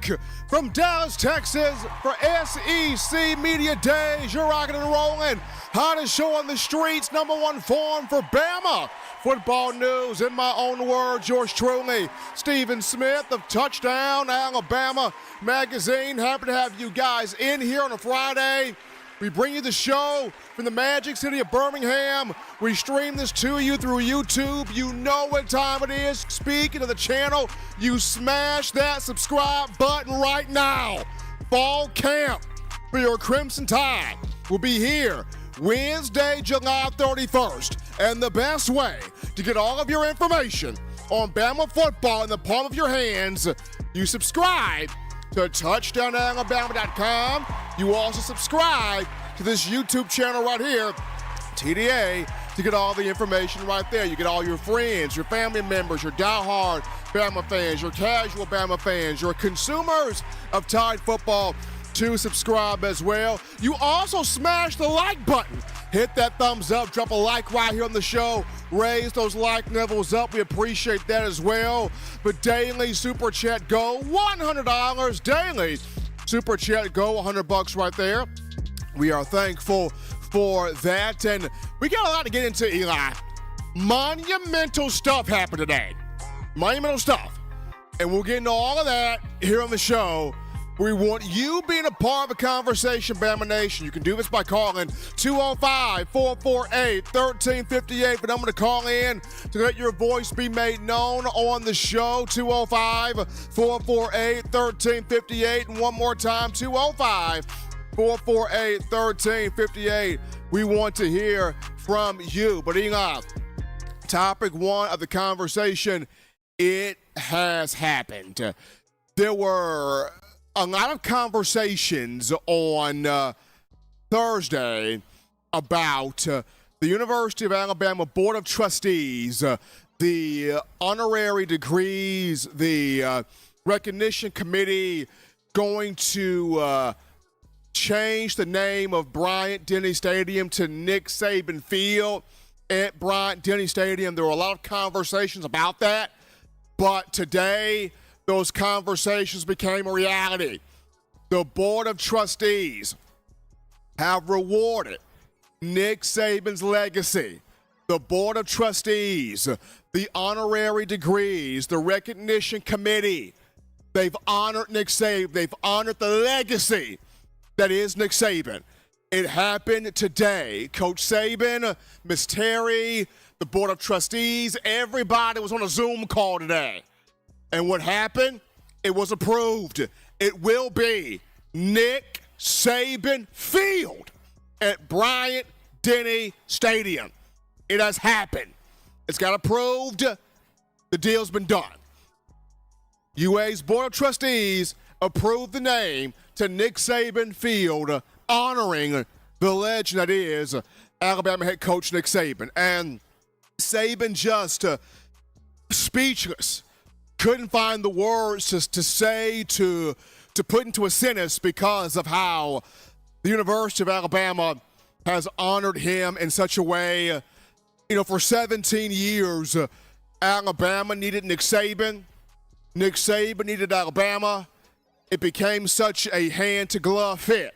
back from Dallas, Texas for SEC Media Days. You're rocking and rolling. Hottest show on the streets, number one form for Bama football news. In my own words, yours truly, Stephen Smith of Touchdown Alabama Magazine. Happy to have you guys in here on a Friday. We bring you the show from the magic city of Birmingham. We stream this to you through YouTube. You know what time it is. Speaking of the channel, you smash that subscribe button right now. Fall camp for your Crimson Tide will be here Wednesday, July 31st. And the best way to get all of your information on Bama football in the palm of your hands, you subscribe to touchdownalabama.com. You also subscribe to this YouTube channel right here, TDA, to get all the information right there. You get all your friends, your family members, your diehard Bama fans, your casual Bama fans, your consumers of Tide football to subscribe as well. You also smash the like button. Hit that thumbs up, drop a like right here on the show. Raise those like levels up. We appreciate that as well. But daily Super Chat Go, $100 daily. Super Chat Go, $100 right there. We are thankful for that. And we got a lot to get into, Eli. Monumental stuff happened today. Monumental stuff. And we'll get into all of that here on the show. We want you being a part of the conversation, Bama Nation. You can do this by calling 205-448-1358. The number to call in to let your voice be made known on the show, 205-448-1358. And one more time, 205-448-1358. We want to hear from you. But Eli, topic one of the conversation, it has happened. There were a lot of conversations on Thursday about the University of Alabama Board of Trustees, the honorary degrees, the recognition committee going to change the name of Bryant-Denny Stadium to Nick Saban Field at Bryant-Denny Stadium. There were a lot of conversations about that, but today those conversations became a reality. The Board of Trustees have rewarded Nick Saban's legacy. The Board of Trustees, the honorary degrees, the recognition committee, they've honored Nick Saban. They've honored the legacy that is Nick Saban. It happened today. Coach Saban, Miss Terry, the Board of Trustees, everybody was on a Zoom call today. And what happened? It was approved. It will be Nick Saban Field at Bryant-Denny Stadium. It has happened. It's got approved. The deal's been done. UA's Board of Trustees approved the name to Nick Saban Field, honoring the legend that is Alabama head coach Nick Saban. And Saban just speechless. Couldn't find the words to say, to put into a sentence because of how the University of Alabama has honored him in such a way. You know, for 17 years, Alabama needed Nick Saban. Nick Saban needed Alabama. It became such a hand-to-glove fit.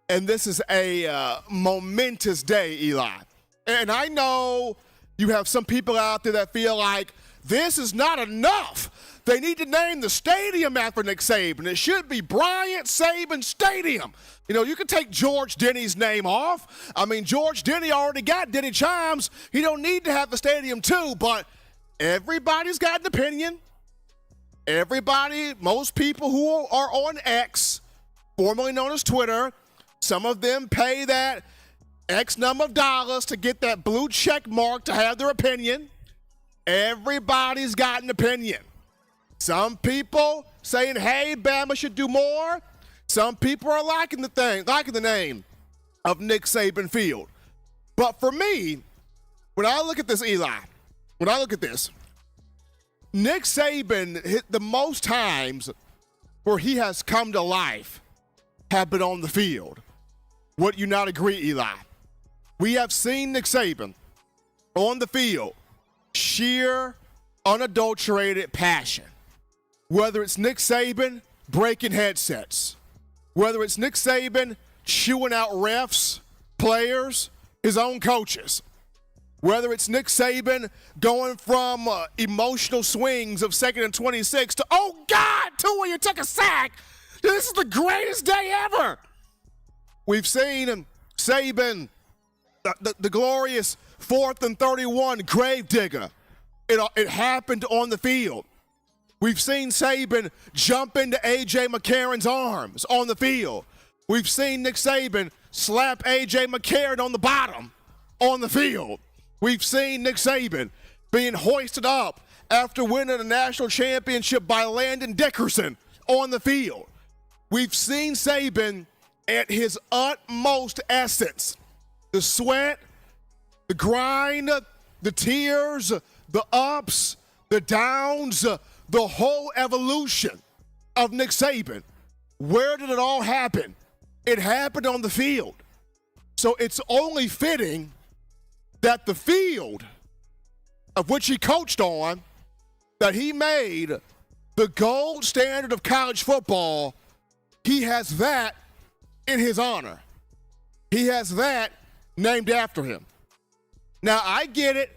And this is a momentous day, Eli. And I know you have some people out there that feel like this is not enough. They need to name the stadium after Nick Saban. It should be Bryant Saban Stadium. You know, you can take George Denny's name off. I mean, George Denny already got Denny Chimes. He don't need to have the stadium too, but everybody's got an opinion. Everybody, most people who are on X, formerly known as Twitter, some of them pay that X number of dollars to get that blue check mark to have their opinion. Everybody's got an opinion. Some people saying, hey, Bama should do more. Some people are liking the name of Nick Saban Field. But for me, when I look at this, Eli, Nick Saban hit the most times where he has come to life have been on the field. Would you not agree, Eli? We have seen Nick Saban on the field, sheer, unadulterated passion. Whether it's Nick Saban breaking headsets, whether it's Nick Saban chewing out refs, players, his own coaches, whether it's Nick Saban going from emotional swings of 2nd and 26 to, oh, God, Tua, you took a sack. This is the greatest day ever. We've seen Saban, the glorious 4th and 31 gravedigger. It happened on the field. We've seen Saban jump into A.J. McCarron's arms on the field. We've seen Nick Saban slap A.J. McCarron on the bottom on the field. We've seen Nick Saban being hoisted up after winning a national championship by Landon Dickerson on the field. We've seen Saban at his utmost essence. The sweat, the grind, the tears, the ups, the downs, the whole evolution of Nick Saban. Where did it all happen? It happened on the field. So it's only fitting that the field of which he coached on, that he made the gold standard of college football, he has that in his honor. He has that named after him. Now, I get it.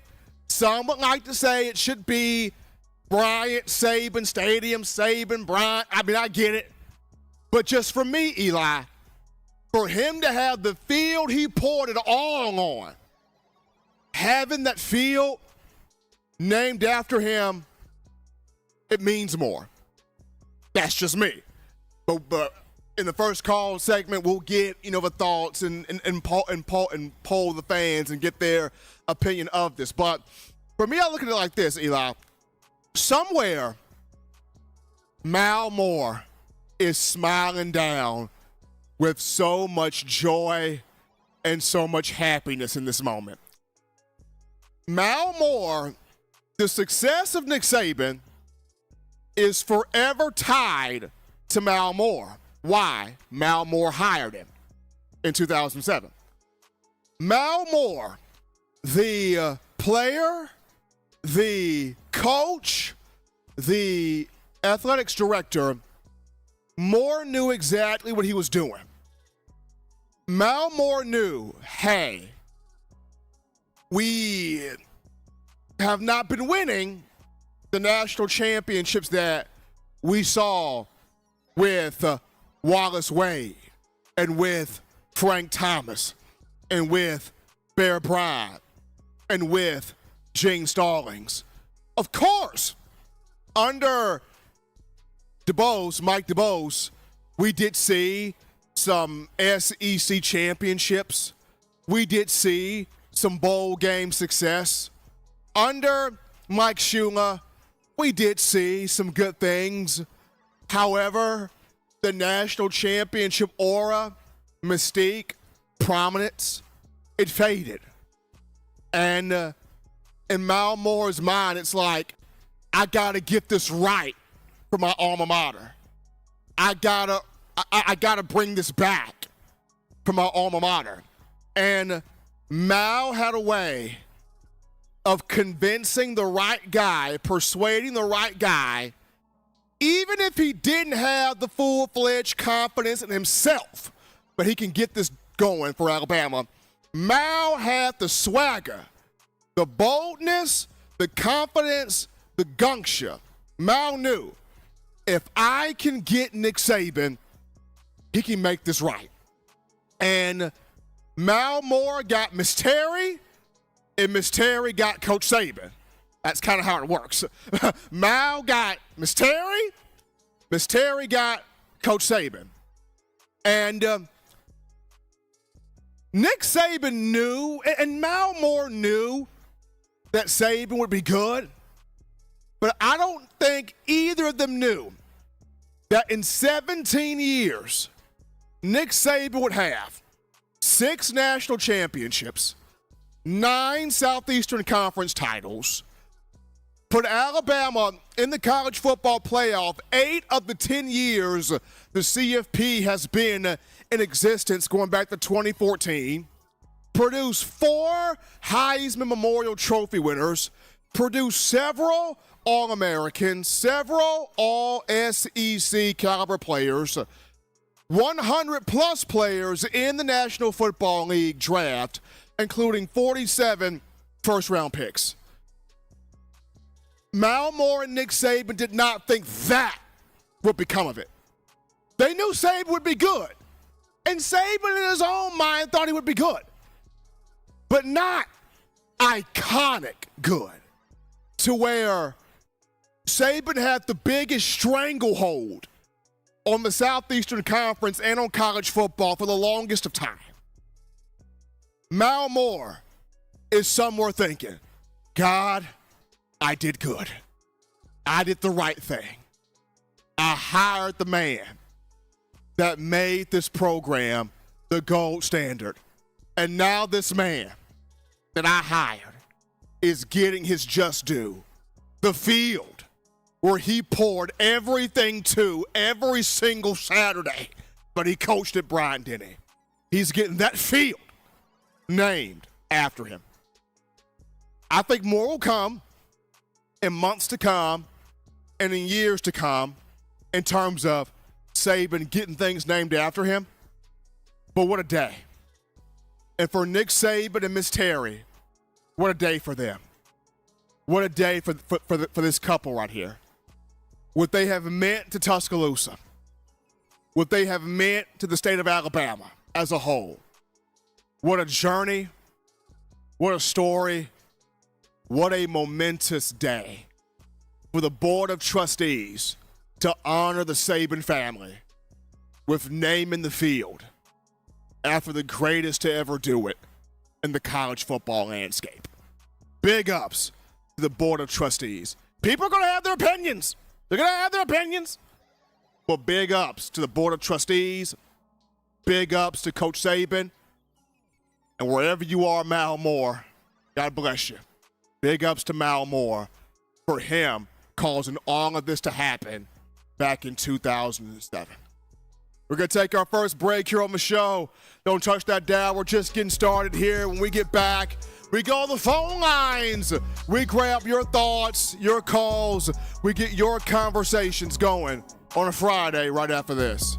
Some would like to say it should be Bryant, Saban, Stadium, Saban, Bryant. I mean, I get it. But just for me, Eli, for him to have the field he poured it all on, having that field named after him, it means more. That's just me. But in the first call segment, we'll get the thoughts and poll the fans and get their opinion of this. But for me, I look at it like this, Eli. Somewhere, Mal Moore is smiling down with so much joy and so much happiness in this moment. Mal Moore, the success of Nick Saban is forever tied to Mal Moore. Why? Mal Moore hired him in 2007. Mal Moore, the player, the coach, the athletics director, Moore knew exactly what he was doing. Mal Moore knew, hey, we have not been winning the national championships that we saw with Wallace Wade and with Frank Thomas and with Bear Bryant and with Gene Stallings. Of course, under Mike DuBose, we did see some SEC championships. We did see some bowl game success. Under Mike Shula, we did see some good things. However, the national championship aura, mystique, prominence, it faded. And in Mal Moore's mind, it's like, I got to get this right for my alma mater. I gotta bring this back for my alma mater. And Mal had a way of convincing the right guy, persuading the right guy, even if he didn't have the full-fledged confidence in himself, but he can get this going for Alabama. Mal had the swagger, the boldness, the confidence, the gumption. Mal knew, if I can get Nick Saban, he can make this right. And Mal Moore got Miss Terry, and Miss Terry got Coach Saban. That's kind of how it works. Mal got Miss Terry got Coach Saban. And Nick Saban knew, and Mal Moore knew that Saban would be good, but I don't think either of them knew that in 17 years, Nick Saban would have 6 national championships, 9 Southeastern Conference titles, put Alabama in the college football playoff 8 of the 10 years the CFP has been in existence, going back to 2014, produce 4 Heisman Memorial Trophy winners, produce several All-Americans, several All-SEC caliber players, 100-plus players in the National Football League draft, including 47 first-round picks. Mal Moore and Nick Saban did not think that would become of it. They knew Saban would be good. And Saban in his own mind thought he would be good. But not iconic good. To where Saban had the biggest stranglehold on the Southeastern Conference and on college football for the longest of time. Mal Moore is somewhere thinking, God, I did good. I did the right thing. I hired the man that made this program the gold standard. And now this man that I hired is getting his just due. The field where he poured everything to every single Saturday, but he coached at Bryant-Denny. He's getting that field named after him. I think more will come in months to come and in years to come in terms of Saban getting things named after him. But what a day. And for Nick Saban and Miss Terry, what a day for them. What a day for this couple right here. What they have meant to Tuscaloosa. What they have meant to the state of Alabama as a whole. What a journey. What a story. What a momentous day for the Board of Trustees to honor the Saban family with naming the field after the greatest to ever do it in the college football landscape. Big ups to the Board of Trustees. People are going to have their opinions. They're going to have their opinions. But big ups to the Board of Trustees. Big ups to Coach Saban. And wherever you are, Mal Moore, God bless you. Big ups to Mal Moore for him causing all of this to happen back in 2007. We're going to take our first break here on the show. Don't touch that dial. We're just getting started here. When we get back, we go on the phone lines. We grab your thoughts, your calls. We get your conversations going on a Friday right after this.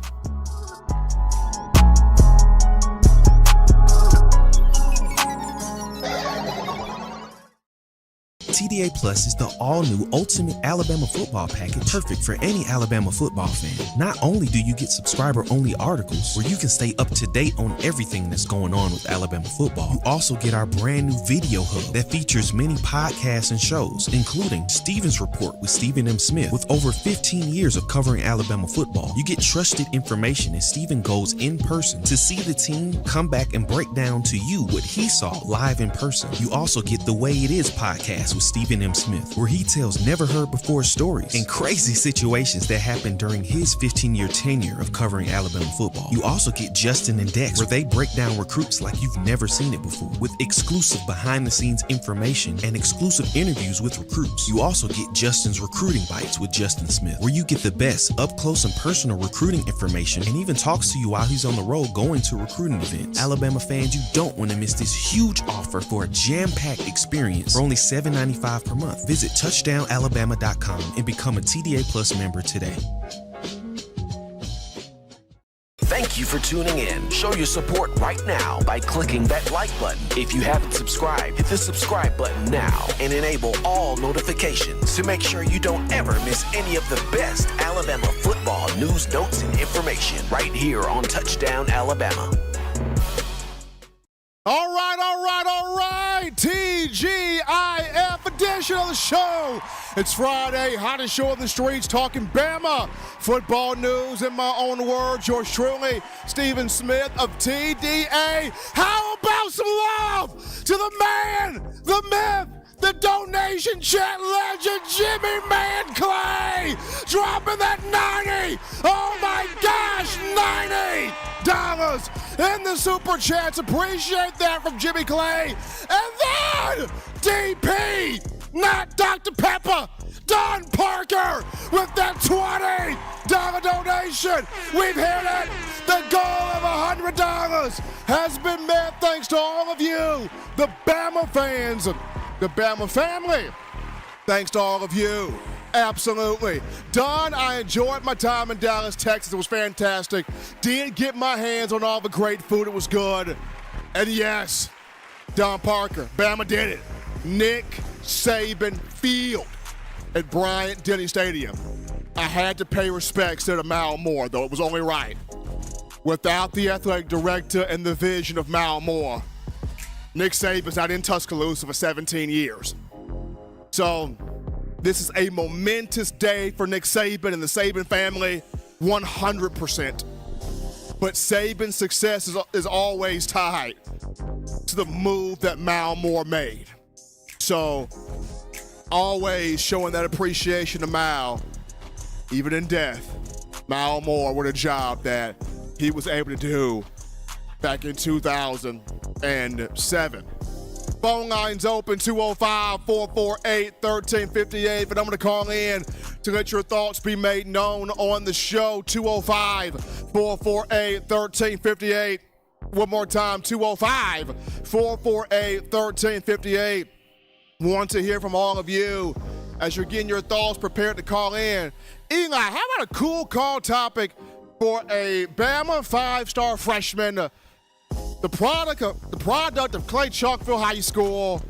TDA Plus is the all-new Ultimate Alabama Football Package, perfect for any Alabama football fan. Not only do you get subscriber-only articles where you can stay up to date on everything that's going on with Alabama football, you also get our brand new video hub that features many podcasts and shows, including Steven's Report with Stephen M. Smith. With over 15 years of covering Alabama football, you get trusted information as Stephen goes in person to see the team come back and break down to you what he saw live in person. You also get the Way It Is podcast with Stephen M. Smith, where he tells never-heard-before stories and crazy situations that happened during his 15-year tenure of covering Alabama football. You also get Justin and Dex, where they break down recruits like you've never seen it before, with exclusive behind-the-scenes information and exclusive interviews with recruits. You also get Justin's Recruiting Bites with Justin Smith, where you get the best up-close and personal recruiting information and even talks to you while he's on the road going to recruiting events. Alabama fans, you don't want to miss this huge offer for a jam-packed experience for only $7.95 per month. Visit touchdownalabama.com and become a TDA Plus member today. Thank you for tuning in. Show your support right now by clicking that like button. If you haven't subscribed, hit the subscribe button now and enable all notifications to make sure you don't ever miss any of the best Alabama football news, notes, and information right here on Touchdown Alabama. All right. TGIF edition of the show. It's Friday, hottest show on the streets, talking Bama football news. In my own words, yours truly, Stephen Smith of TDA. How about some love to the man, the myth, the donation chat legend, Jimmy Man Clay, dropping that 90. Oh my gosh, $90 in the super chats. Appreciate that from Jimmy Clay. And then DP, not Dr. Pepper, Don Parker with that $20 donation. We've hit it. The goal of $100 has been met thanks to all of you, the Bama fans, the Bama family, Thanks to all of you. Absolutely. Don, I enjoyed my time in Dallas, Texas. It was fantastic. Did get my hands on all the great food. It was good. And yes, Don Parker, Bama did it. Nick Saban Field at Bryant-Denny Stadium. I had to pay respects to Mal Moore, though it was only right. Without the athletic director and the vision of Mal Moore, Nick Saban's not in Tuscaloosa for 17 years. So this is a momentous day for Nick Saban and the Saban family, 100%. But Saban's success is always tied to the move that Mal Moore made. So always showing that appreciation to Mal, even in death. Mal Moore with a job that he was able to do back in 2007. Phone lines open, 205-448-1358. But I'm going to call in to let your thoughts be made known on the show, 205-448-1358. One more time, 205-448-1358. Want to hear from all of you as you're getting your thoughts prepared to call in. Eli, how about a cool call topic for a Bama five-star freshman, the product of Clay Chalkville High School,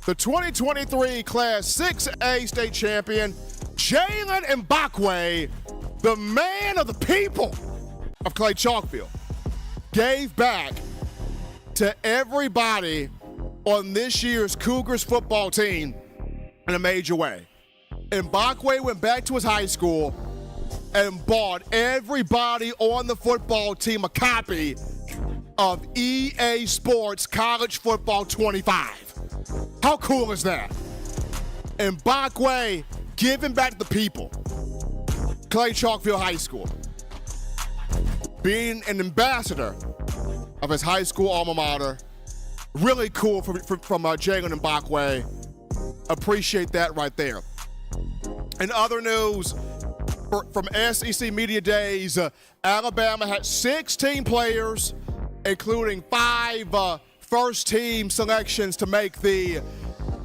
the 2023 Class 6A state champion, Jalen Mbakwe, the man of the people of Clay Chalkville, gave back to everybody on this year's Cougars football team in a major way. Mbakwe went back to his high school and bought everybody on the football team a copy of EA Sports College Football 25. How cool is that? Mbakwe giving back to the people. Clay Chalkville High School. Being an ambassador of his high school alma mater. Really cool from Jalen Mbakwe. Appreciate that right there. In other news, from SEC Media Days, Alabama had 16 players, including 5 first-team selections to make the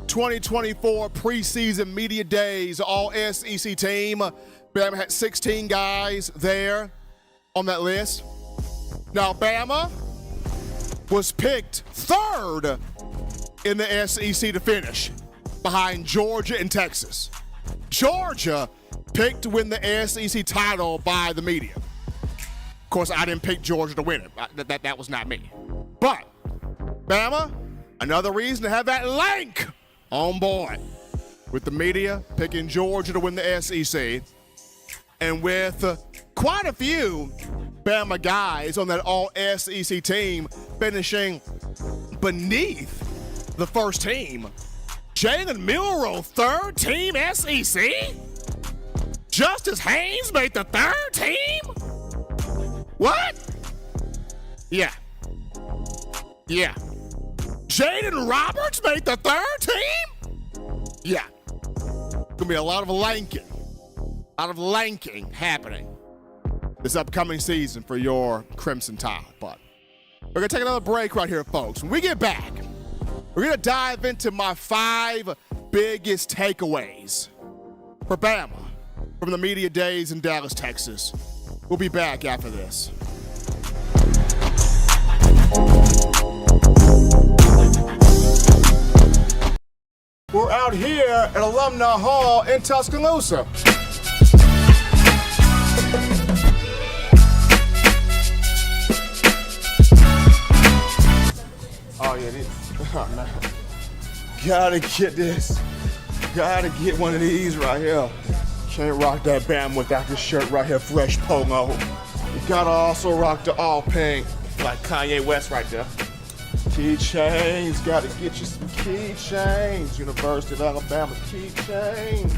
2024 preseason Media Days All-SEC team. Bama had 16 guys there on that list. Now, Bama was picked third in the SEC to finish, behind Georgia and Texas. Georgia picked to win the SEC title by the media. Of course, I didn't pick Georgia to win it. That was not me. But Bama, another reason to have that link on board with the media picking Georgia to win the SEC, and with quite a few Bama guys on that all-SEC team finishing beneath the first team. Jalen Milroe, third team SEC? Justice Haynes made the third team? What? Yeah. Jaden Roberts made the third team? Yeah. Gonna be a lot of lanking happening this upcoming season for your Crimson Tide. But we're gonna take another break right here, folks. When we get back, we're gonna dive into my 5 biggest takeaways for Bama from the Media Days in Dallas, Texas. We'll be back after this. We're out here at Alumni Hall in Tuscaloosa. Oh yeah, this. Oh, man. Gotta get this. Gotta get one of these right here. Can't rock that Bama without this shirt right here, fresh polo. You gotta also rock the all pink, like Kanye West right there. Keychains, gotta get you some keychains. University of Alabama keychains.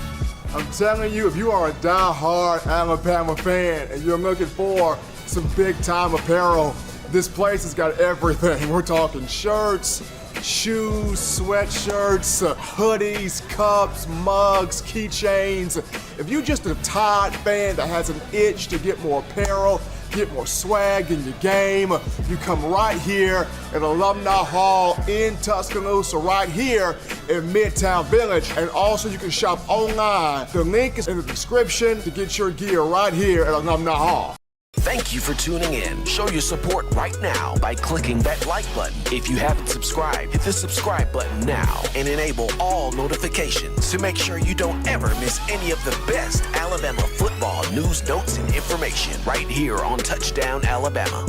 I'm telling you, if you are a die-hard Alabama fan and you're looking for some big-time apparel, this place has got everything. We're talking shirts, shoes, sweatshirts, hoodies, cups, mugs, keychains. If you're just a Tide fan that has an itch to get more apparel, get more swag in your game, you come right here at Alumni Hall in Tuscaloosa, right here in Midtown Village. And also you can shop online. The link is in the description to get your gear right here at Alumni Hall. Thank you for tuning in. Show your support right now by clicking that like button. If you haven't subscribed, hit the subscribe button now and enable all notifications to make sure you don't ever miss any of the best Alabama football news, notes, and information right here on Touchdown Alabama.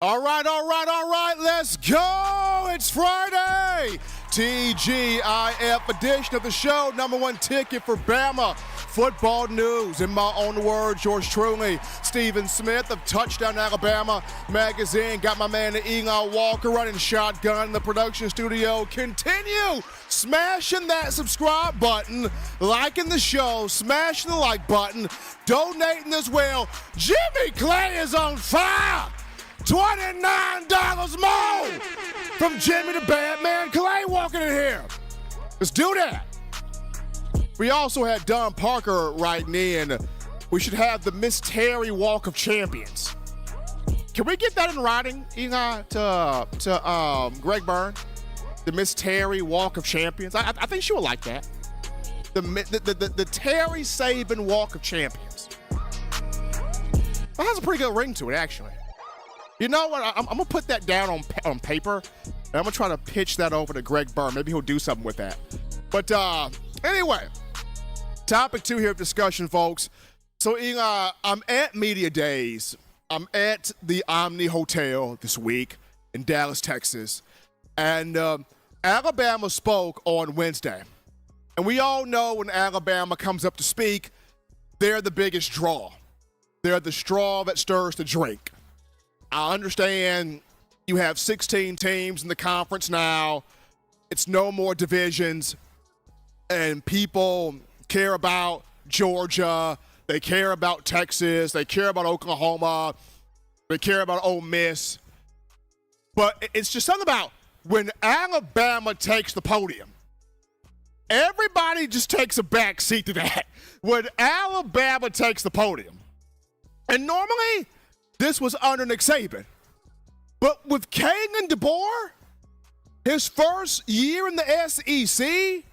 All right, let's go. It's Friday. TGIF edition of the show. Number one ticket for Bama football news. In my own words, yours truly, Stephen Smith of Touchdown Alabama magazine. Got my man Eli Walker running shotgun in the production studio. Continue smashing that subscribe button, liking the show, smashing the like button, donating as well. Jimmy Clay is on fire. $29 more from Jimmy the Batman Clay walking in here. Let's do that. We also had Don Parker writing in. We should have the Miss Terry Walk of Champions. Can we get that in writing, Eli, to Greg Byrne? The Miss Terry Walk of Champions. I think she would like that. The Terry Saban Walk of Champions. That has a pretty good ring to it, actually. You know what? I'm going to put that down on paper, and I'm going to try to pitch that over to Greg Byrne. Maybe he'll do something with that. But anyway, topic 2 here of discussion, folks. So, I'm at Media Days. I'm at the Omni Hotel this week in Dallas, Texas. And Alabama spoke on Wednesday. And we all know when Alabama comes up to speak, they're the biggest draw. They're the straw that stirs the drink. I understand you have 16 teams in the conference now. It's no more divisions. And people care about Georgia. They care about Texas. They care about Oklahoma. They care about Ole Miss. But it's just something about when Alabama takes the podium, everybody just takes a back seat to that. When Alabama takes the podium. And normally, this was under Nick Saban. But with Kalen DeBoer, his first year in the SEC,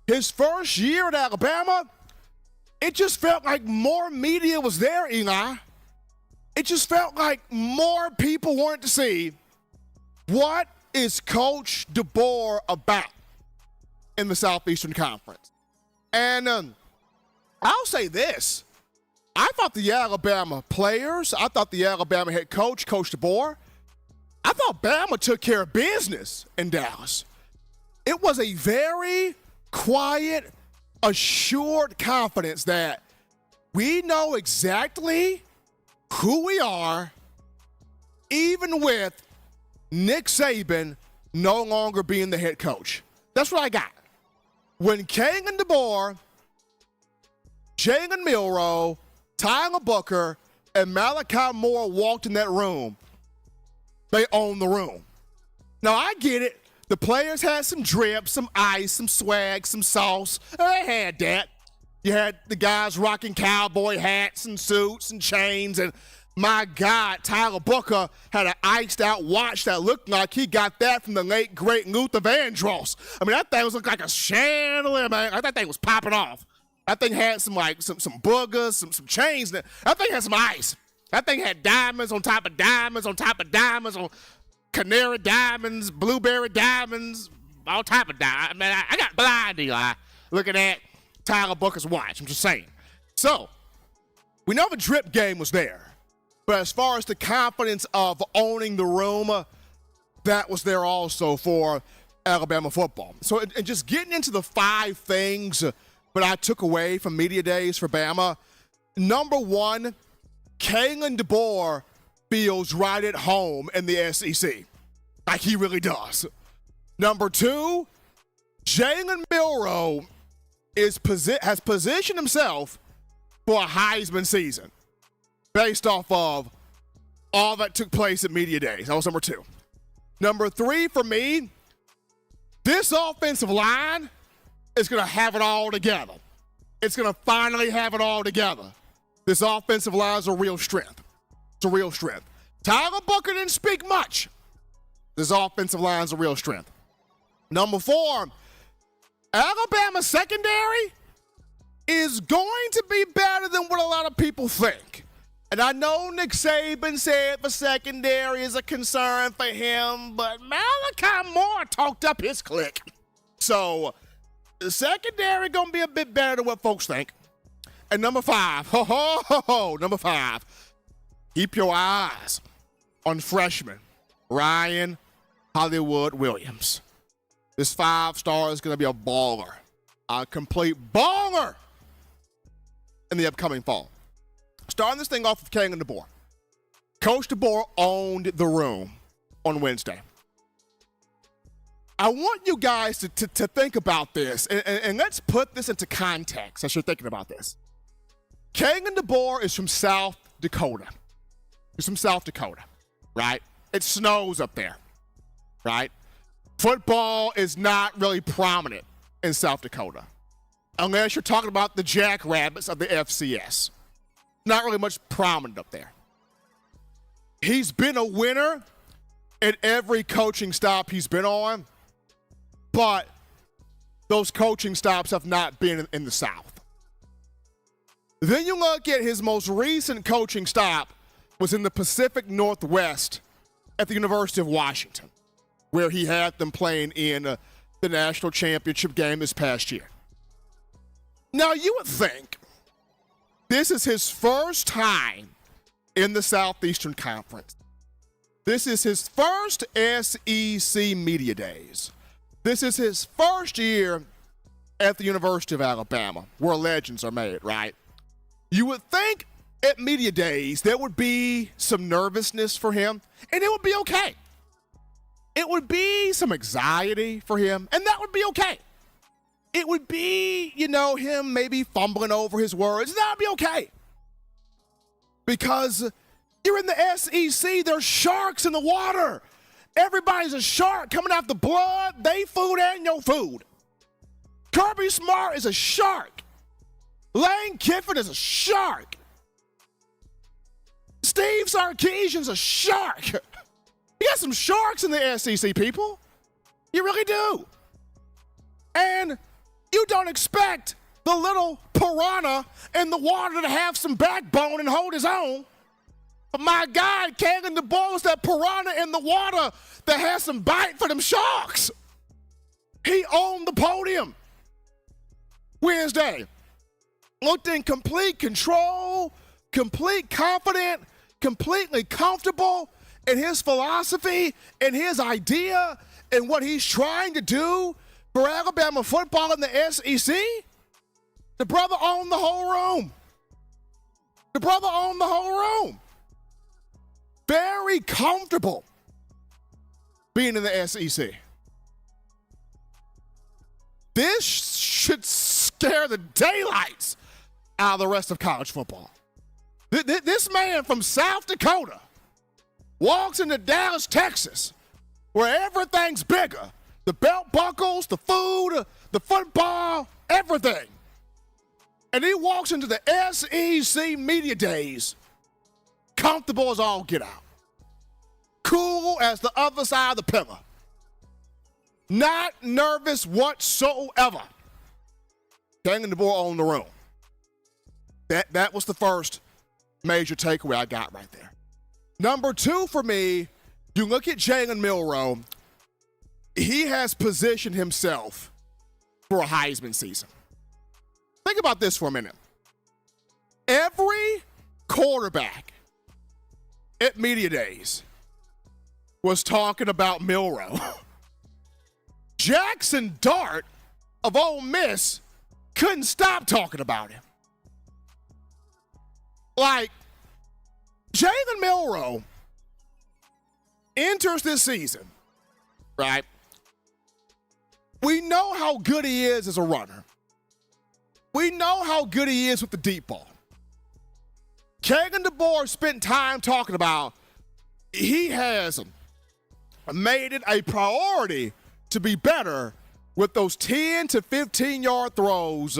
his first year at Alabama, it just felt like more media was there, Eli. It just felt like more people wanted to see what is Coach DeBoer about in the Southeastern Conference. And I'll say this. I thought the Alabama players, I thought the Alabama head coach, Coach DeBoer, I thought Bama took care of business in Dallas. It was a very quiet, assured confidence that we know exactly who we are, even with Nick Saban no longer being the head coach. That's what I got. When Kalen DeBoer, Jalen Milroe, Tyler Booker, and Malachi Moore walked in that room, they owned the room. Now, I get it. The players had some drip, some ice, some swag, some sauce. They had that. You had the guys rocking cowboy hats and suits and chains. And my God, Tyler Booker had an iced out watch that looked like he got that from the late, great Luther Vandross. I mean, that thing was looking like a chandelier, man. That thing was popping off. That thing had some boogers, some chains. That thing had some ice. That thing had diamonds on top of diamonds on top of diamonds on canary diamonds, blueberry diamonds, all type of diamonds. Man, I got blind, Eli, looking at Tyler Booker's watch. I'm just saying. So, we know the drip game was there. But as far as the confidence of owning the room, that was there also for Alabama football. So, and just getting into the 5 things that I took away from Media Days for Bama. Number 1, Kalen DeBoer feels right at home in the SEC. Like he really does. Number 2, Jalen Milroe has positioned himself for a Heisman season based off of all that took place at Media Days. That was number 2. Number 3 for me, this offensive line is going to have it all together. It's going to finally have it all together. This offensive line is a real strength. It's a real strength. Tyler Booker didn't speak much. This offensive line is a real strength. Number 4, Alabama secondary is going to be better than what a lot of people think. And I know Nick Saban said the secondary is a concern for him, but Malachi Moore talked up his clique. So the secondary going to be a bit better than what folks think. And number 5, number 5, keep your eyes on freshman Ryan Hollywood Williams. This 5-star is going to be a baller, a complete baller in the upcoming fall. Starting this thing off with Kalen DeBoer. Coach DeBoer owned the room on Wednesday. I want you guys to think about this, and let's put this into context as you're thinking about this. Kalen DeBoer is from South Dakota. He's from South Dakota, right? It snows up there, right? Football is not really prominent in South Dakota, unless you're talking about the Jackrabbits of the FCS. Not really much prominent up there. He's been a winner at every coaching stop he's been on, but those coaching stops have not been in the South. Then you look at his most recent coaching stop was in the Pacific Northwest at the University of Washington, where he had them playing in the national championship game this past year. Now, you would think this is his first time in the Southeastern Conference. This is his first SEC Media Days. This is his first year at the University of Alabama, where legends are made, right? You would think at Media Days there would be some nervousness for him, and it would be okay. It would be some anxiety for him, and that would be okay. It would be, him maybe fumbling over his words. That would be okay. Because you're in the SEC, there's sharks in the water. Everybody's a shark coming out the blood. They food and your food. Kirby Smart is a shark. Lane Kiffin is a shark. Steve Sarkisian's a shark. You got some sharks in the SEC, people. You really do. And you don't expect the little piranha in the water to have some backbone and hold his own. But my guy, Kalen DeBoer, is that piranha in the water that has some bite for them sharks. He owned the podium Wednesday. Looked in complete control, complete confident, completely comfortable in his philosophy and his idea and what he's trying to do for Alabama football in the SEC. The brother owned the whole room. The brother owned the whole room. Very comfortable being in the SEC. This should scare the daylights out of the rest of college football. This man from South Dakota walks into Dallas, Texas, where everything's bigger. The belt buckles, the food, the football, everything. And he walks into the SEC Media Days comfortable as all get out. Cool as the other side of the pillar. Not nervous whatsoever. Kalen DeBoer owned the room. That was the first major takeaway I got right there. Number 2 for me, you look at Jalen Milroe. He has positioned himself for a Heisman season. Think about this for a minute. Every quarterback at Media Days was talking about Milroe. Jackson Dart of Ole Miss couldn't stop talking about him. Like, Jalen Milroe enters this season, right? We know how good he is as a runner. We know how good he is with the deep ball. Kalen DeBoer spent time talking about he has made it a priority to be better with those 10 to 15-yard throws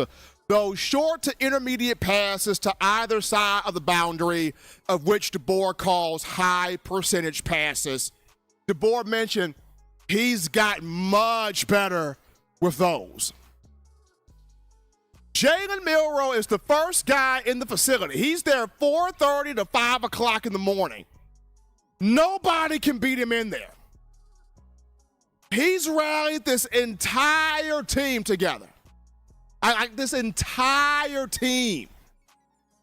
those short to intermediate passes to either side of the boundary, of which DeBoer calls high percentage passes. DeBoer mentioned he's gotten much better with those. Jalen Milroe is the first guy in the facility. He's there 4:30 to 5 o'clock in the morning. Nobody can beat him in there. He's rallied this entire team together. This entire team,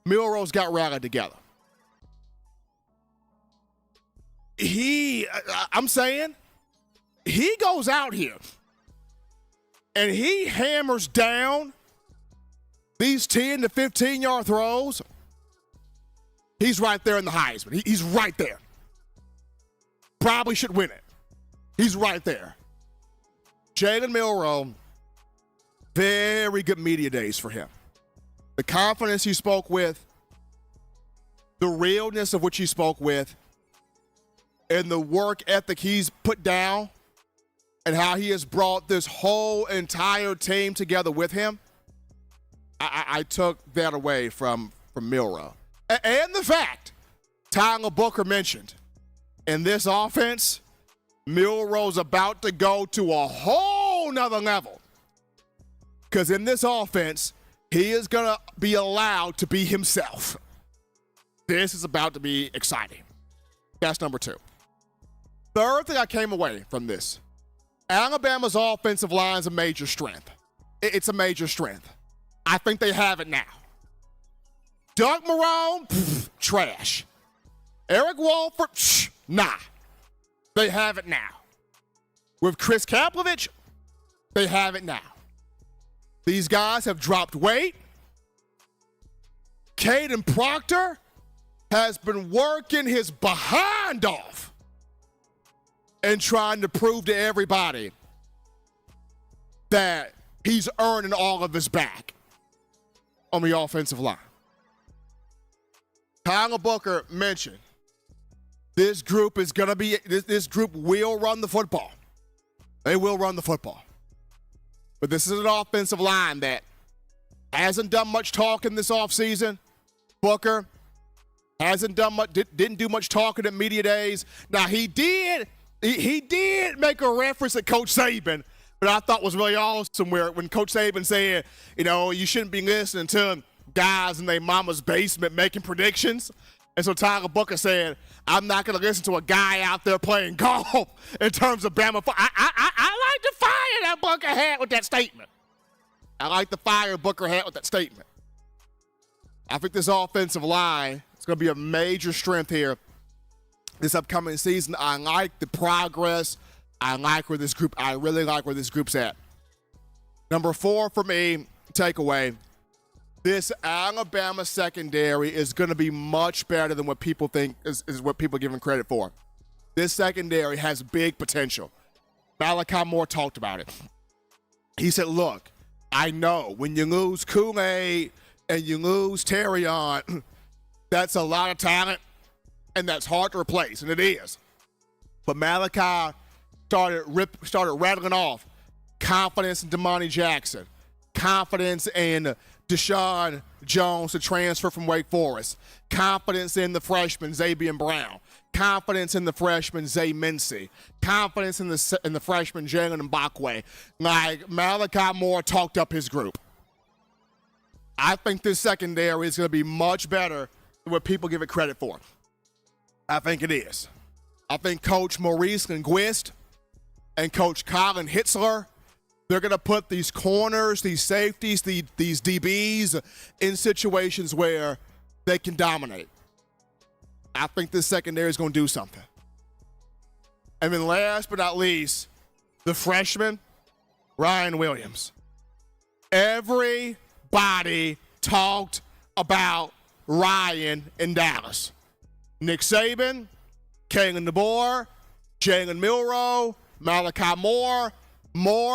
Milroe's got rallied together. I'm saying, he goes out here and he hammers down these 10 to 15-yard throws. He's right there in the Heisman. He's right there. Probably should win it. He's right there. Jalen Milroe, very good media days for him. The confidence he spoke with, the realness of which he spoke with, and the work ethic he's put down, and how he has brought this whole entire team together with him, I took that away from Milroe. And the fact, Tyler Booker mentioned, in this offense, Milroe's about to go to a whole nother level. Because in this offense, he is going to be allowed to be himself. This is about to be exciting. That's number two. Third thing I came away from this, Alabama's offensive line is a major strength. It's a major strength. I think they have it now. Doug Marrone, trash. Eric Walford, nah. They have it now. With Chris Kaplovich, they have it now. These guys have dropped weight. Caden Proctor has been working his behind off and trying to prove to everybody that he's earning all of his back on the offensive line. Tyler Booker mentioned this group is going to be, this group will run the football. They will run the football. But this is an offensive line that hasn't done much talking this offseason. Booker hasn't done much, didn't do much talking at media days. Now, he did make a reference to Coach Saban, but I thought was really awesome when Coach Saban said, you shouldn't be listening to guys in their mama's basement making predictions. And so Tyler Booker said, I'm not going to listen to a guy out there playing golf in terms of Bama. I like to fire that Booker hat with that statement. I like to fire Booker hat with that statement. I think this offensive line is going to be a major strength here this upcoming season. I like the progress. I really like where this group's at. Number 4 for me, takeaway. This Alabama secondary is going to be much better than what people think is what people give them credit for. This secondary has big potential. Malachi Moore talked about it. He said, look, I know when you lose Kool-Aid and you lose Terrion, that's a lot of talent, and that's hard to replace, and it is. But Malachi started rattling off confidence in Damani Jackson, confidence in Deshaun Jones to transfer from Wake Forest, confidence in the freshman Xavier Brown, confidence in the freshman Zay Mincy, confidence in the freshman Jalen Mbakwe. Like, Malachi Moore talked up his group. I think this secondary is going to be much better than what people give it credit for. I think it is. I think Coach Maurice Linguist and Coach Colin Hitzler, they're going to put these corners, these safeties, these DBs in situations where they can dominate. I think this secondary is going to do something. And then last but not least, the freshman, Ryan Williams. Everybody talked about Ryan in Dallas. Nick Saban, Kalen DeBoer, Jalen Milroe, Malachi Moore,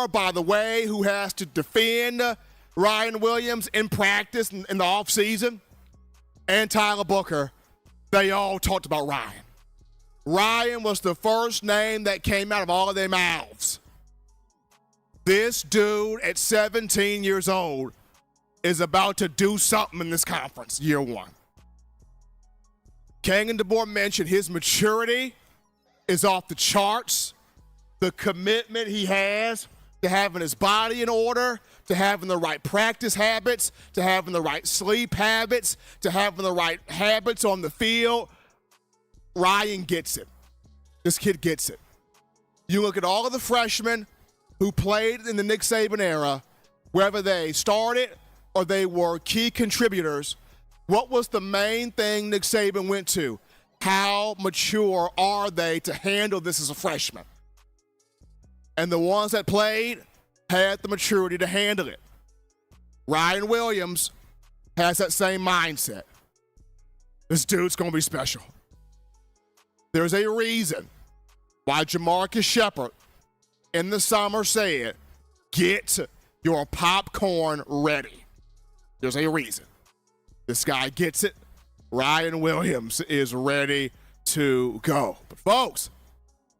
by the way, who has to defend Ryan Williams in practice in the offseason, and Tyler Booker, they all talked about Ryan. Ryan was the first name that came out of all of their mouths. This dude at 17 years old is about to do something in this conference year one. Kangan DeBoer mentioned his maturity is off the charts. The commitment he has to having his body in order, to having the right practice habits, to having the right sleep habits, to having the right habits on the field. Ryan gets it. This kid gets it. You look at all of the freshmen who played in the Nick Saban era, whether they started or they were key contributors, what was the main thing Nick Saban went to? How mature are they to handle this as a freshman? And the ones that played had the maturity to handle it. Ryan Williams has that same mindset. This dude's going to be special. There's a reason why Jamarcus Shepard in the summer said, get your popcorn ready. There's a reason. This guy gets it. Ryan Williams is ready to go. But folks,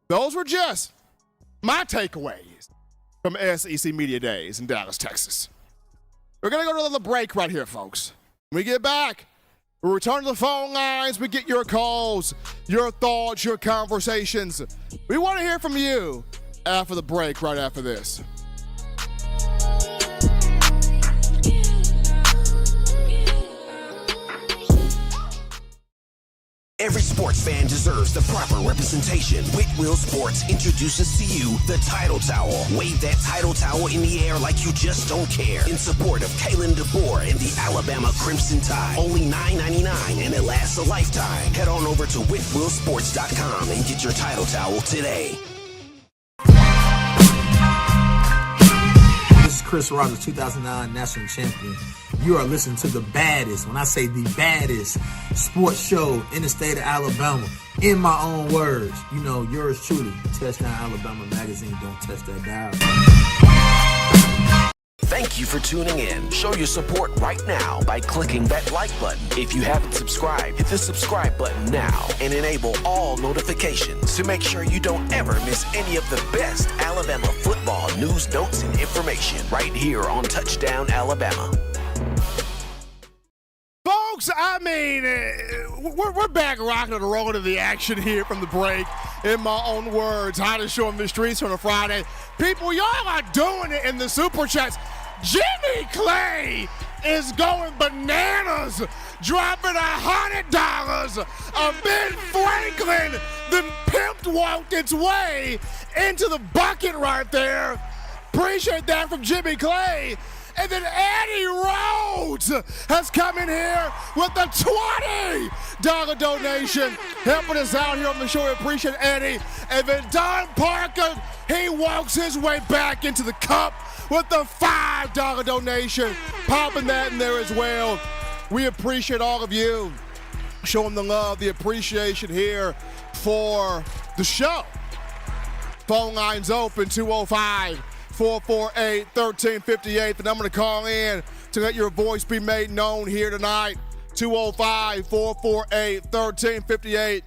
those were just my takeaways from SEC Media Days in Dallas, Texas. We're going to go to another break right here, folks. When we get back, we return to the phone lines. We get your calls, your thoughts, your conversations. We want to hear from you after the break, right after this. Every sports fan deserves the proper representation. Whitwell Sports introduces to you the Title Towel. Wave that Title Towel in the air like you just don't care. In support of Kalen DeBoer and the Alabama Crimson Tide. Only $9.99 and it lasts a lifetime. Head on over to whitwellsports.com and get your Title Towel today. This is Chris Rogers, 2009 national champion. You are listening to the baddest, when I say the baddest, sports show in the state of Alabama. In my own words, you know, yours truly, Touchdown Alabama Magazine. Don't touch that dial. Thank you for tuning in. Show your support right now by clicking that like button. If you haven't subscribed, hit the subscribe button now and enable all notifications to make sure you don't ever miss any of the best Alabama football news, notes, and information right here on Touchdown Alabama. Folks, I mean, we're back rocking and rolling to the action here from the break. In my own words, hottest show on the streets on a Friday. People, y'all are doing it in the super chats. Jimmy Clay is going bananas, dropping $100. Ben Franklin then pimped walked its way into the bucket right there. Appreciate that from Jimmy Clay. And then Eddie Rhodes has come in here with a $20 donation, helping us out here on the show. We appreciate Eddie. And then Don Parker, he walks his way back into the cup with a $5 donation, popping that in there as well. We appreciate all of you showing the love, the appreciation here for the show. Phone lines open, 205-448-1358. The number to call in to let your voice be made known here tonight. 205-448-1358.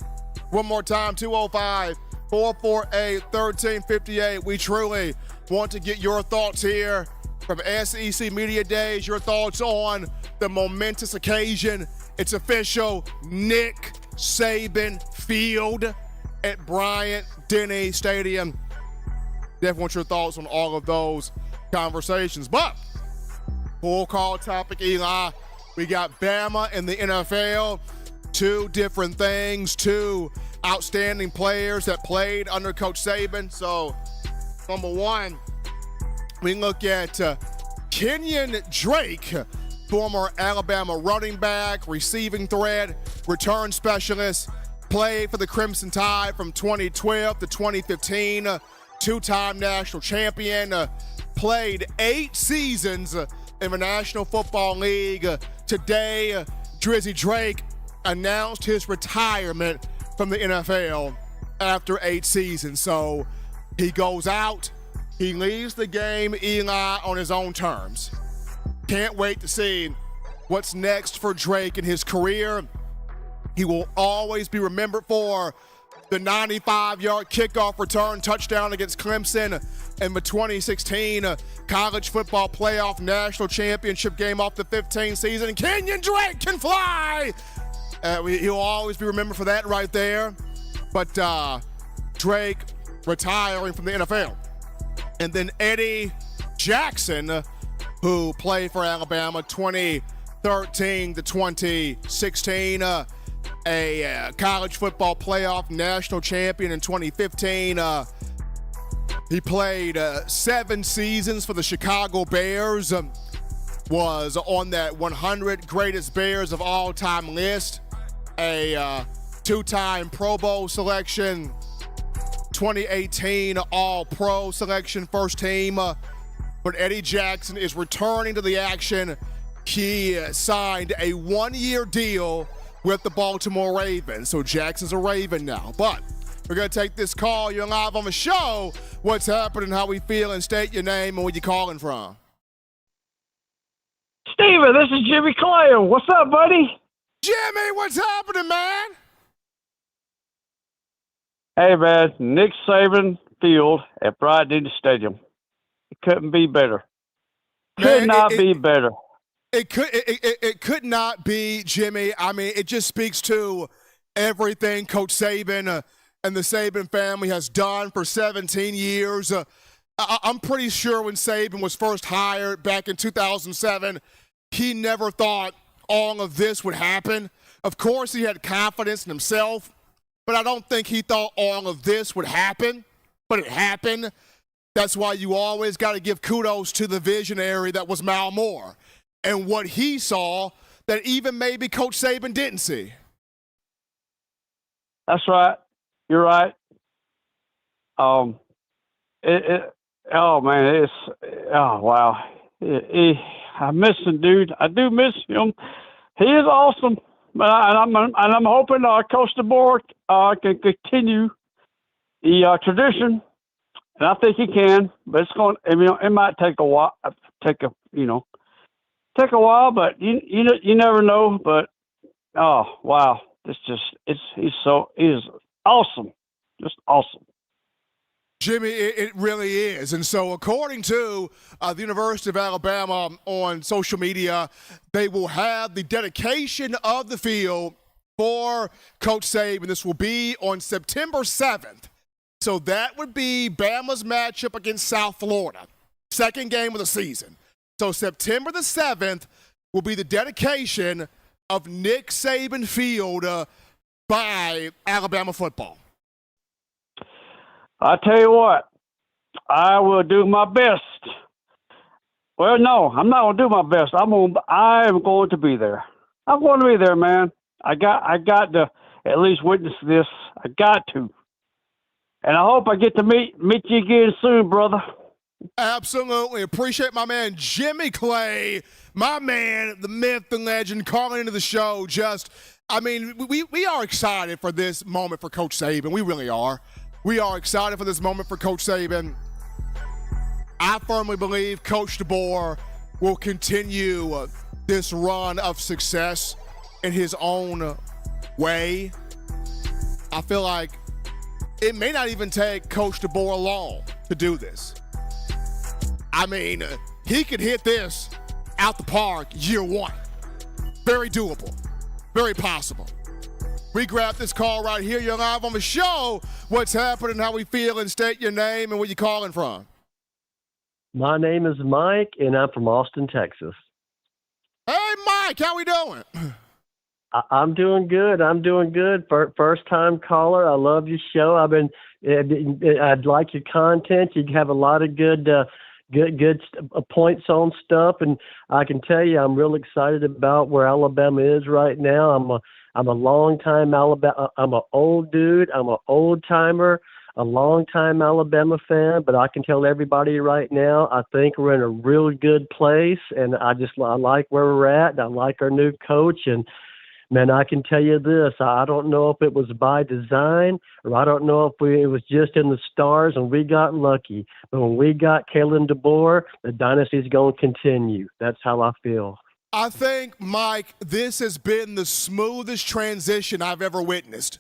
One more time, 205-448-1358. We truly want to get your thoughts here from SEC Media Days, your thoughts on the momentous occasion. It's official, Nick Saban Field at Bryant-Denny Stadium. Definitely want your thoughts on all of those conversations. But full call topic, Eli. We got Bama and the NFL. Two different things. Two outstanding players that played under Coach Saban. So, number one, we look at Kenyon Drake, former Alabama running back, receiving threat, return specialist, played for the Crimson Tide from 2012 to 2015. Two-time national champion, played 8 seasons in the National Football League. Today, Drizzy Drake announced his retirement from the NFL after 8 seasons. So he goes out, he leaves the game, Eli, on his own terms. Can't wait to see what's next for Drake in his career. He will always be remembered for the 95-yard kickoff return touchdown against Clemson in the 2016 college football playoff national championship game off the 15 season. Kenyon Drake can fly. He'll always be remembered for that right there. But Drake retiring from the NFL. And then Eddie Jackson, who played for Alabama 2013 to 2016, a college football playoff national champion in 2015. He played 7 seasons for the Chicago Bears, was on that 100 greatest Bears of all time list, a 2-time Pro Bowl selection, 2018 All-Pro selection, first team. But Eddie Jackson is returning to the action. He signed a 1-year deal with the Baltimore Ravens. So Jackson's a Raven now. But we're going to take this call. You're live on the show. What's happening, how we feel, and state your name and where you're calling from. Steven, this is Jimmy Clay. What's up, buddy? Jimmy, what's happening, man? Hey, man, Nick Saban Field at Bryant-Denny Stadium. It couldn't be better. Could not be better. It could not be, Jimmy. I mean, it just speaks to everything Coach Saban and the Saban family has done for 17 years. I'm pretty sure when Saban was first hired back in 2007, he never thought all of this would happen. Of course, he had confidence in himself, but I don't think he thought all of this would happen. But it happened. That's why you always got to give kudos to the visionary that was Mal Moore and what he saw that even maybe Coach Saban didn't see. That's right. You're right. Oh, man, wow. I miss him, dude. I do miss him. He is awesome. I'm hoping Coach DeBoer can continue the tradition, and I think he can. But it's going. It might take a while. Take a while, but you never know. But oh wow, he is awesome, just awesome. Jimmy, it really is. And so according to the University of Alabama on social media, they will have the dedication of the field for Coach Saban. This will be on September 7th. So that would be Bama's matchup against South Florida, second game of the season. So September the 7th will be the dedication of Nick Saban Field by Alabama football. I tell you what, I will do my best. Well, no, I'm not going to do my best. I am going to be there. I'm going to be there, man. I got to at least witness this. I got to. And I hope I get to meet you again soon, brother. Absolutely. Appreciate my man Jimmy Clay, my man, the myth, the legend, calling into the show. We are excited for this moment for Coach Saban. We really are. We are excited for this moment for Coach Saban. I firmly believe Coach DeBoer will continue this run of success in his own way. I feel like it may not even take Coach DeBoer long to do this. I mean, he could hit this out the park year one. Very doable. Very possible. We grab this call right here. You're live on the show. What's happening, how we feel, and state your name and where you calling from. My name is Mike, and I'm from Austin, Texas. Hey, Mike, how we doing? I'm doing good. First-time caller. I love your show. I'd like your content. You have a lot of good points on stuff, and I can tell you I'm real excited about where Alabama is right now. I'm a long-time Alabama. I'm an old dude. I'm an old-timer, a long-time Alabama fan. But I can tell everybody right now, I think we're in a real good place, and I like where we're at. And I like our new coach, and man, I can tell you this. I don't know if it was by design, or I don't know if it was just in the stars and we got lucky. But when we got Kalen DeBoer, the dynasty's going to continue. That's how I feel. I think, Mike, this has been the smoothest transition I've ever witnessed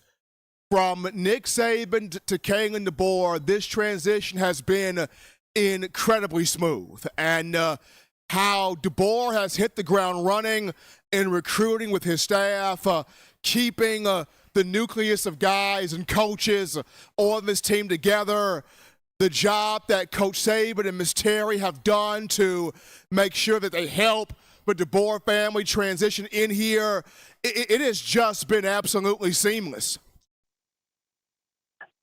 from Nick Saban to Kalen DeBoer, this transition has been incredibly smooth. And how DeBoer has hit the ground running in recruiting with his staff, keeping the nucleus of guys and coaches on this team together, the job that Coach Saban and Ms. Terry have done to make sure that they help the DeBoer family transition in here. It has just been absolutely seamless.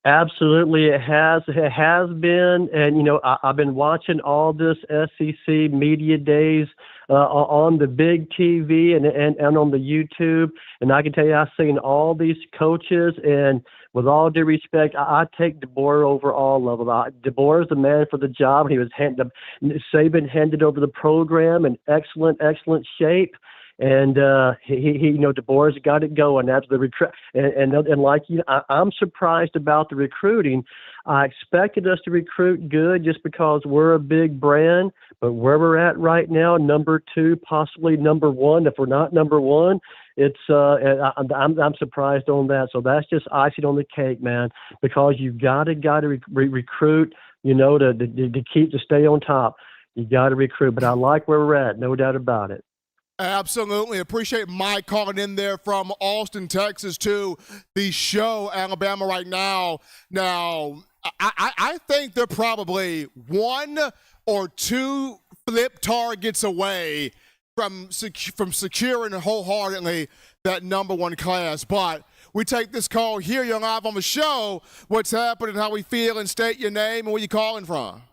Absolutely, it has. It has been, and I've been watching all this SEC media days on the big TV and on the YouTube, and I can tell you, I've seen all these coaches, and with all due respect, I take DeBoer over all of them. DeBoer is the man for the job. Saban handed over the program in excellent shape. And DeBoer's got it going. That's the I'm surprised about the recruiting. I expected us to recruit good just because we're a big brand, but where we're at right now, number 2, possibly number 1. If we're not number 1, it's I'm surprised on that. So that's just icing on the cake, man. Because you've got to recruit, to stay on top. You got to recruit. But I like where we're at, no doubt about it. Absolutely. Appreciate Mike calling in there from Austin, Texas, to the show, Alabama right now. Now, I think they're probably 1 or 2 flip targets away from securing wholeheartedly that number 1 class. But we take this call here. You're live on the show. What's happening, how we feel, and state your name and where you calling from.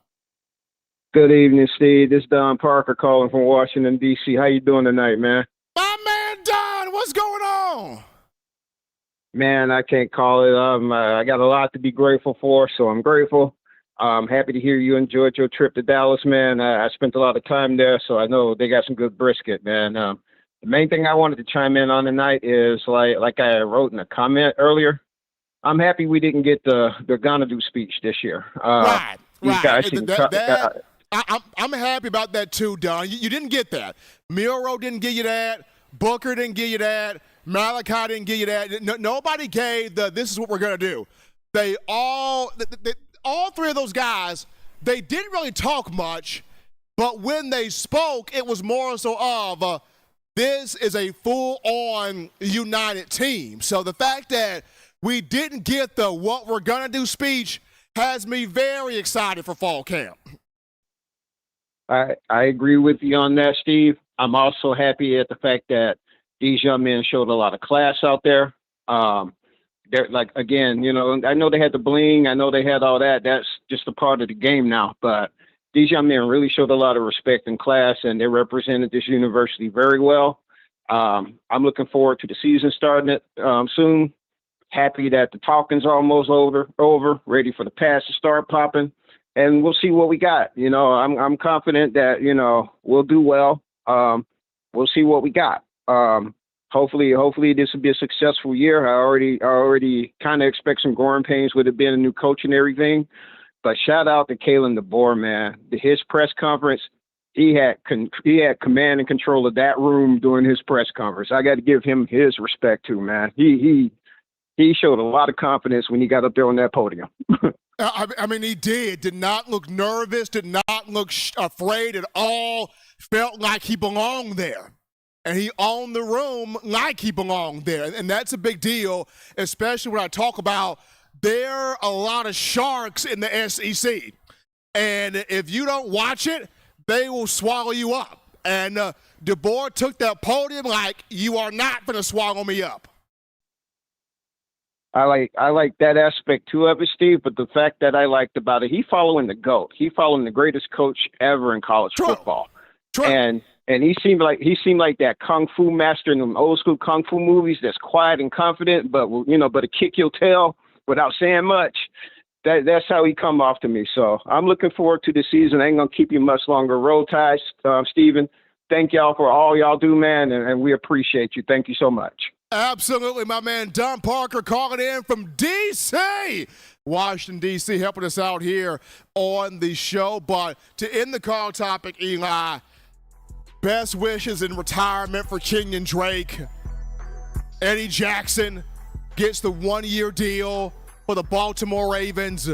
Good evening, Steve. This is Don Parker calling from Washington, D.C. How you doing tonight, man? My man, Don, what's going on? Man, I can't call it. I got a lot to be grateful for, so I'm grateful. I'm happy to hear you enjoyed your trip to Dallas, man. I spent a lot of time there, so I know they got some good brisket, man. The main thing I wanted to chime in on tonight is, like I wrote in a comment earlier, I'm happy we didn't get the Ganadu speech this year. Right. Guys I'm happy about that too, Don. You didn't get that. Miro didn't give you that. Booker didn't give you that. Malachi didn't give you that. Nobody gave this is what we're going to do. They all 3 of those guys, they didn't really talk much, but when they spoke, it was more so of this is a full-on united team. So the fact that we didn't get the what we're going to do speech has me very excited for fall camp. I agree with you on that, Steve. I'm also happy at the fact that these young men showed a lot of class out there. They're I know they had the bling. I know they had all that. That's just a part of the game now. But these young men really showed a lot of respect and class, and they represented this university very well. I'm looking forward to the season starting it soon. Happy that the talking's almost over, ready for the pass to start popping. And we'll see what we got. I'm confident that, we'll do well. We'll see what we got. Hopefully this will be a successful year. I already kind of expect some growing pains with it being a new coach and everything. But shout out to Kalen DeBoer, man. His press conference, he had command and control of that room during his press conference. I got to give him his respect too, man. He showed a lot of confidence when he got up there on that podium. I mean, he did not look nervous, did not look afraid at all, felt like he belonged there. And he owned the room like he belonged there. And that's a big deal, especially when I talk about there are a lot of sharks in the SEC. And if you don't watch it, they will swallow you up. And DeBoer took that podium like, you are not going to swallow me up. I like that aspect too of it, Steve. But the fact that I liked about it, he following the GOAT. He following the greatest coach ever in college football. True. And he seemed like that kung fu master in them old school kung fu movies. That's quiet and confident, but to kick your tail without saying much. That's how he come off to me. So I'm looking forward to the season. I ain't gonna keep you much longer. Roll Tide, Steven. Thank y'all for all y'all do, man, and we appreciate you. Thank you so much. Absolutely, my man Don Parker calling in from D.C., Washington, D.C., helping us out here on the show. But to end the call topic, Eli, best wishes in retirement for Kenyon Drake, Eddie Jackson, gets the 1-year deal for the Baltimore Ravens.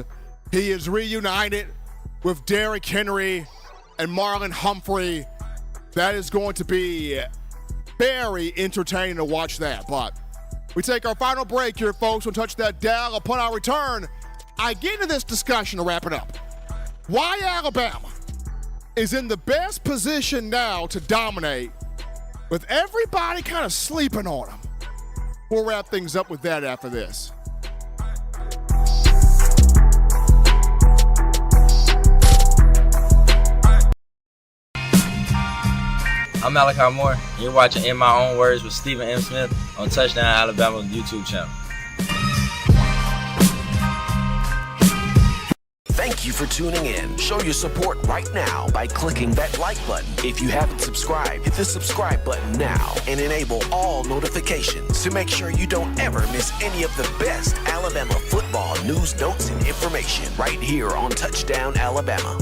He is reunited with Derrick Henry and Marlon Humphrey. That is going to be very entertaining to watch that. But we take our final break here, folks. We'll touch that dial. Upon our return, I get into this discussion to wrap it up. Why Alabama is in the best position now to dominate with everybody kind of sleeping on them. We'll wrap things up with that after this. I'm Malachi Moore, and you're watching In My Own Words with Stephen M. Smith on Touchdown Alabama YouTube channel. Thank you for tuning in. Show your support right now by clicking that like button. If you haven't subscribed, hit the subscribe button now and enable all notifications to make sure you don't ever miss any of the best Alabama football news, notes, and information right here on Touchdown Alabama.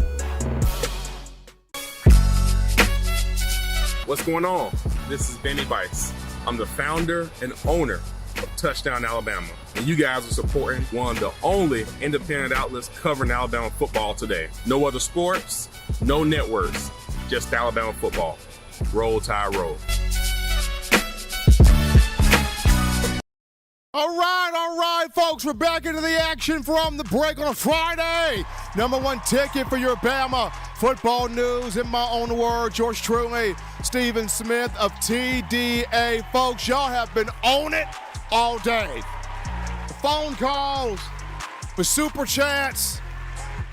What's going on? This is Benny Bice. I'm the founder and owner of Touchdown Alabama, and you guys are supporting one of the only independent outlets covering Alabama football today. No other sports, no networks, just Alabama football. Roll Tide Roll. All right, folks, we're back into the action from the break on a Friday. Number one ticket for your Bama football news. In my own words, yours truly, Stephen Smith of TDA. Folks, y'all have been on it all day. The phone calls, the super chats,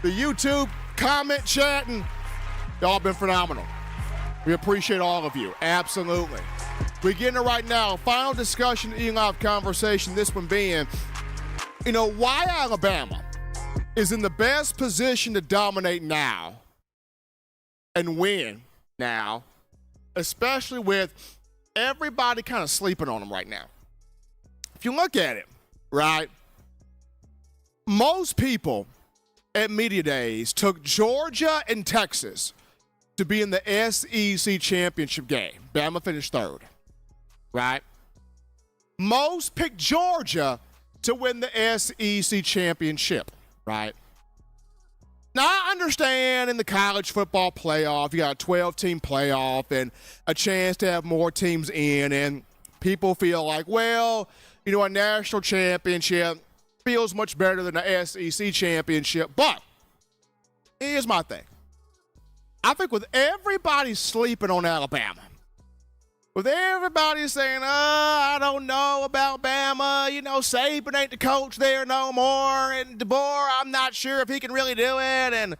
the YouTube comment chatting, y'all been phenomenal. We appreciate all of you, absolutely. We're getting it right now. Final discussion, live conversation, this one being, why Alabama is in the best position to dominate now and win now, especially with everybody kind of sleeping on them right now. If you look at it, right, most people at media days took Georgia and Texas to be in the SEC championship game. Bama finished third, right? Most picked Georgia to win the SEC championship, right? Now, I understand in the college football playoff, you got a 12-team playoff and a chance to have more teams in, and people feel like, well, a national championship feels much better than the SEC championship. But here's my thing. I think with everybody sleeping on Alabama, with everybody saying, I don't know about Bama, Saban ain't the coach there no more, and DeBoer, I'm not sure if he can really do it, and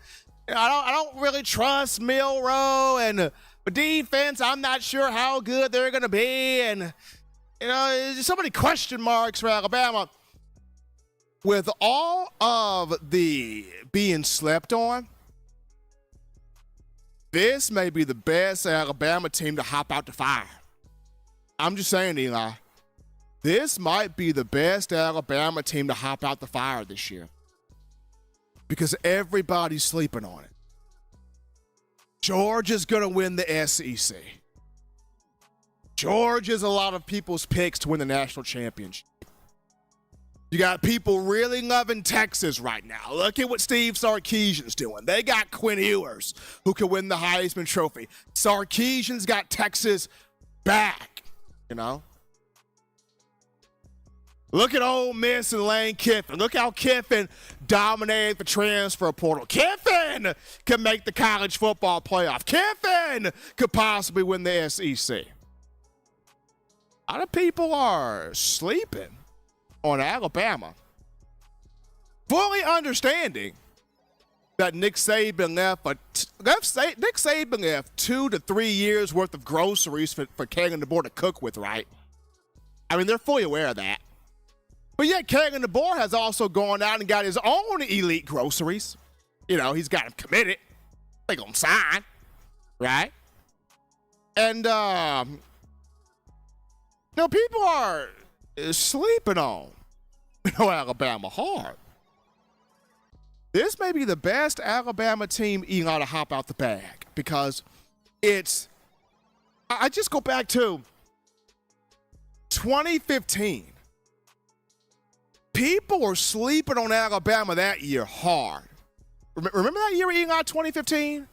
I don't really trust Milroe, and the defense, I'm not sure how good they're going to be, and there's so many question marks for Alabama. With all of the being slept on, this may be the best Alabama team to hop out the fire. I'm just saying, Eli. This might be the best Alabama team to hop out the fire this year. Because everybody's sleeping on it. Georgia's going to win the SEC. Georgia's a lot of people's picks to win the national championship. You got people really loving Texas right now. Look at what Steve Sarkisian's doing. They got Quinn Ewers, who can win the Heisman Trophy. Sarkisian's got Texas back, Look at Ole Miss and Lane Kiffin. Look how Kiffin dominated the transfer portal. Kiffin can make the college football playoff. Kiffin could possibly win the SEC. A lot of people are sleeping on Alabama, fully understanding that Nick Saban left 2 to 3 years worth of groceries for King and DeBoer to cook with, right? I mean, they're fully aware of that. But yet, King and DeBoer has also gone out and got his own elite groceries. He's got them committed. They gonna sign, right? And people are sleeping on Alabama hard. This may be the best Alabama team Eli to hop out the bag because I just go back to 2015. people were sleeping on Alabama that year hard. Remember that year in 2015?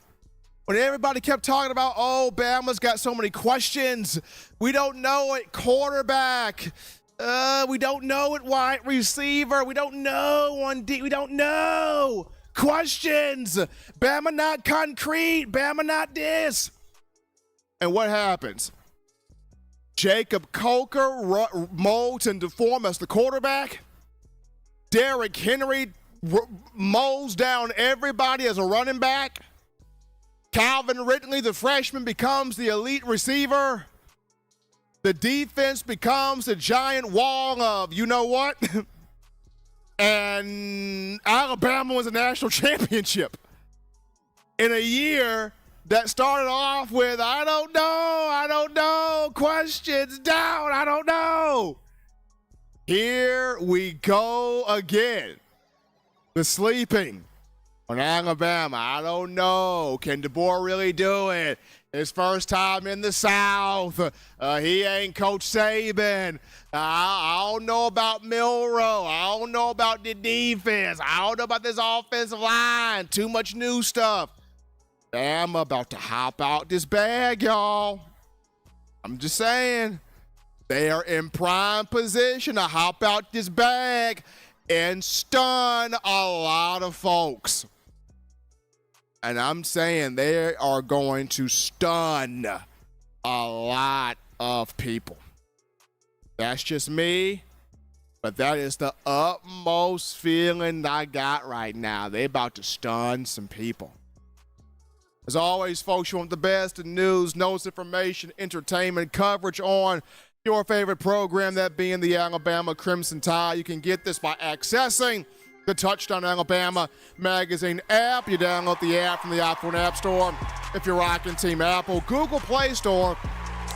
When everybody kept talking about, oh, Bama's got so many questions. We don't know at quarterback. We don't know at wide receiver. We don't know on D. We don't know. Questions. Bama not concrete. Bama not this. And what happens? Jacob Coker molds into form as the quarterback. Derrick Henry mows down everybody as a running back. Calvin Ridley, the freshman, becomes the elite receiver. The defense becomes the giant wall of you know what? And Alabama wins a national championship in a year that started off with, I don't know, questions down, I don't know. Here we go again. The sleeping on Alabama. I don't know. Can DeBoer really do it? His first time in the South. He ain't Coach Saban. I don't know about Milroe. I don't know about the defense. I don't know about this offensive line. Too much new stuff. Bama about to hop out this bag, y'all. I'm just saying. They are in prime position to hop out this bag and stun a lot of folks. And I'm saying they are going to stun a lot of people. That's just me, but that is the utmost feeling I got right now. They're about to stun some people. As always, folks, you want the best in news, notes, information, entertainment, coverage on your favorite program, that being the Alabama Crimson Tide. You can get this by accessing the Touchdown Alabama magazine app. You download the app from the iPhone App Store if you're rocking Team Apple. Google Play Store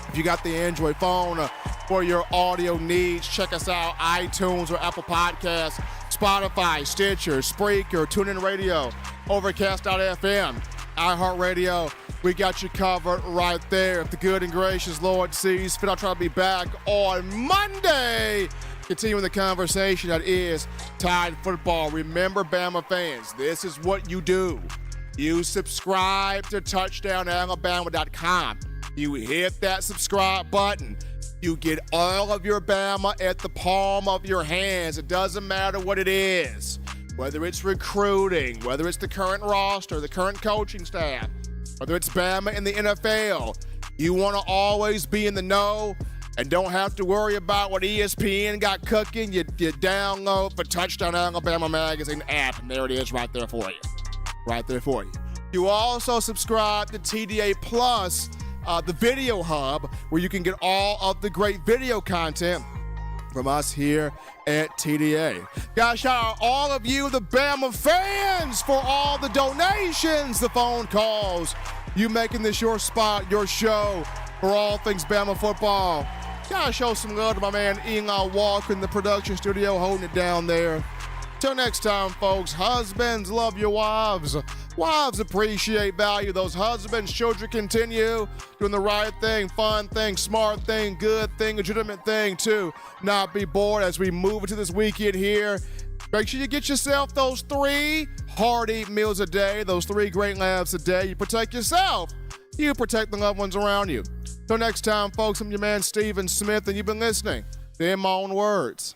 if you got the Android phone for your audio needs. Check us out, iTunes or Apple Podcasts, Spotify, Stitcher, Spreaker, TuneIn Radio, Overcast.fm, iHeartRadio. We got you covered right there. If the good and gracious Lord sees fit, I'll try to be back on Monday, continuing the conversation that is Tide football. Remember, Bama fans, this is what you do. You subscribe to TouchdownAlabama.com. You hit that subscribe button. You get all of your Bama at the palm of your hands. It doesn't matter what it is, whether it's recruiting, whether it's the current roster, the current coaching staff, whether it's Bama in the NFL. You want to always be in the know and don't have to worry about what ESPN got cooking. You download the Touchdown Alabama magazine app, and there it is right there for you. Right there for you. You also subscribe to TDA Plus, the video hub, where you can get all of the great video content from us here at TDA. Guys, shout out all of you, the Bama fans, for all the donations, the phone calls, you making this your spot, your show for all things Bama football. Gotta show some love to my man Eli Walker in the production studio, holding it down there. Till next time, folks, husbands, love your wives. Wives appreciate, value those husbands. Children, continue doing the right thing, fun thing, smart thing, good thing, legitimate thing, too. Not be bored as we move into this weekend here. Make sure you get yourself those 3 hearty meals a day, those 3 great laughs a day. You protect yourself, you protect the loved ones around you. Till next time, folks, I'm your man, Stephen Smith, and you've been listening to In My Own Words.